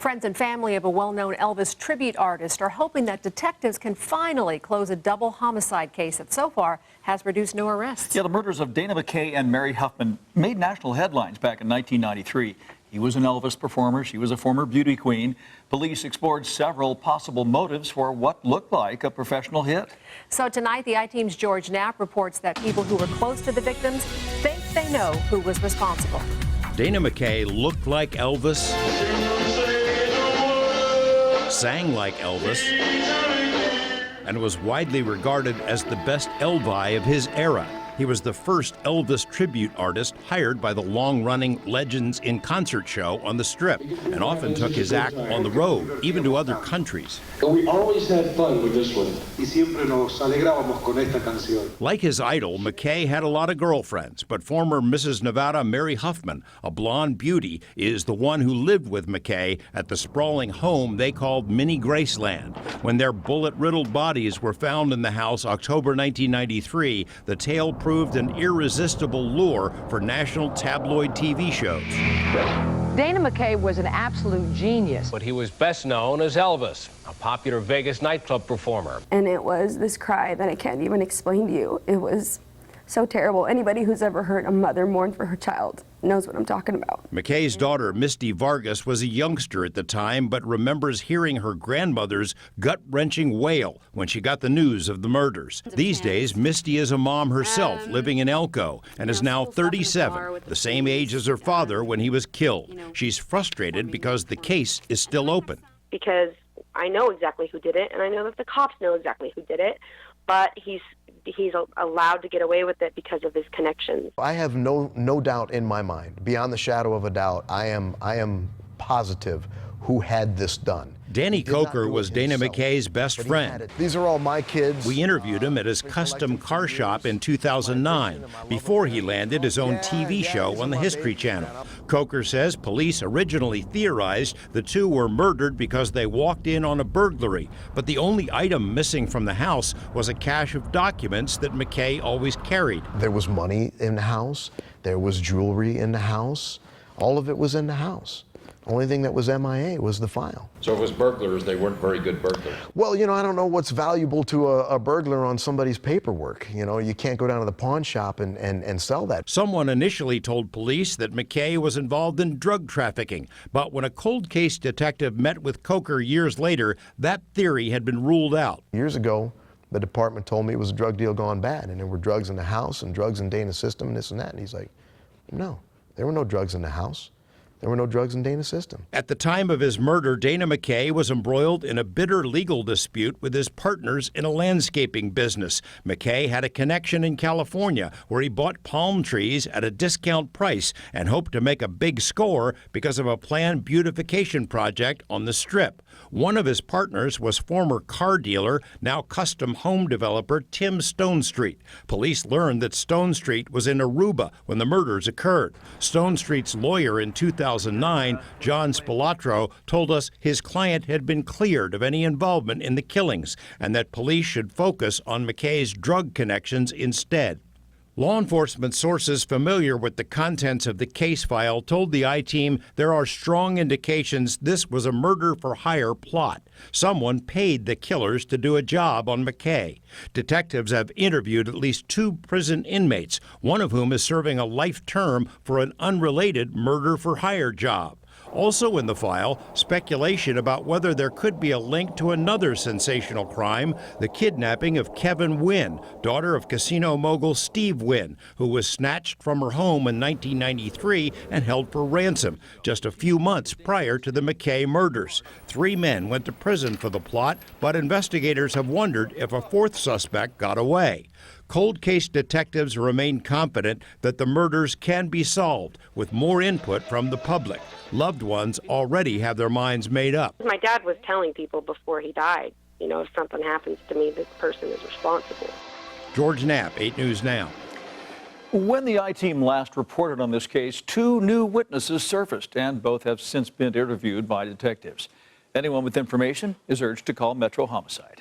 Friends and family of a well-known Elvis tribute artist are hoping that detectives can finally close a double homicide case that so far has produced no arrests. Yeah, the murders of Dana Mackay and Mary Huffman made national headlines back in 1993. He was an Elvis performer. She was a former beauty queen. Police explored several possible motives for what looked like a professional hit. So tonight, the I-Team's George Knapp reports that people who were close to the victims think they know who was responsible. Dana Mackay looked like Elvis, sang like Elvis, and was widely regarded as the best Elvi of his era. He was the first Elvis tribute artist hired by the long-running Legends in Concert show on the Strip, and often took his act on the road, even to other countries. We always had fun with this one. Y siempre nos alegrábamos con esta canción. Like his idol, Mackay had a lot of girlfriends, but former Mrs. Nevada Mary Huffman, a blonde beauty, is the one who lived with Mackay at the sprawling home they called Mini Graceland. When their bullet-riddled bodies were found in the house October 1993, the tale proved an irresistible lure for national tabloid TV shows. Dana Mackay was an absolute genius. But he was best known as Elvis, a popular Vegas nightclub performer. And it was this cry that I can't even explain to you. It was so terrible. Anybody who's ever heard a mother mourn for her child knows what I'm talking about. Mackay's daughter, Misty Vargas, was a youngster at the time, but remembers hearing her grandmother's gut-wrenching wail when she got the news of the murders. These days, Misty is a mom herself, living in Elko, and is now 37, the same age as her father when he was killed. She's frustrated because the case is still open. Because I know exactly who did it, and I know that the cops know exactly who did it, but he's allowed to get away with it because of his connections. I have no doubt in my mind, beyond the shadow of a doubt, I am positive who had this done. Danny Coker was Dana Mackay's best friend. These are all my kids. We interviewed him at his custom car shop in 2009, before he landed his own TV show on the History Channel. Coker says police originally theorized the two were murdered because they walked in on a burglary, but the only item missing from the house was a cache of documents that Mackay always carried. There was money in the house, there was jewelry in the house, all of it was in the house. Only thing that was MIA was the file. So if it was burglars, they weren't very good burglars? Well, you know, I don't know what's valuable to a burglar on somebody's paperwork. You know, you can't go down to the pawn shop and sell that. Someone initially told police that Mackay was involved in drug trafficking, but when a cold case detective met with Coker years later, that theory had been ruled out. Years ago, the department told me it was a drug deal gone bad, and there were drugs in the house and drugs in Dana's system and this and that. And he's like, no, there were no drugs in the house. There were no drugs in Dana's system. At the time of his murder, Dana Mackay was embroiled in a bitter legal dispute with his partners in a landscaping business. Mackay had a connection in California where he bought palm trees at a discount price and hoped to make a big score because of a planned beautification project on the Strip. One of his partners was former car dealer, now custom home developer Tim Stonestreet. Police learned that Stonestreet was in Aruba when the murders occurred. Stonestreet's lawyer in 2009, John Spilatro, told us his client had been cleared of any involvement in the killings and that police should focus on Mackay's drug connections instead. Law enforcement sources familiar with the contents of the case file told the I-Team there are strong indications this was a murder-for-hire plot. Someone paid the killers to do a job on Mackay. Detectives have interviewed at least 2 prison inmates, one of whom is serving a life term for an unrelated murder-for-hire job. Also in the file, speculation about whether there could be a link to another sensational crime, the kidnapping of Kevin Wynn, daughter of casino mogul Steve Wynn, who was snatched from her home in 1993 and held for ransom just a few months prior to the Mackay murders. 3 men went to prison for the plot, but investigators have wondered if a 4th suspect got away. Cold case detectives remain confident that the murders can be solved with more input from the public. Loved ones already have their minds made up. My dad was telling people before he died, you know, if something happens to me, this person is responsible. George Knapp, 8 News Now. When the I-Team last reported on this case, 2 new witnesses surfaced, and both have since been interviewed by detectives. Anyone with information is urged to call Metro Homicide.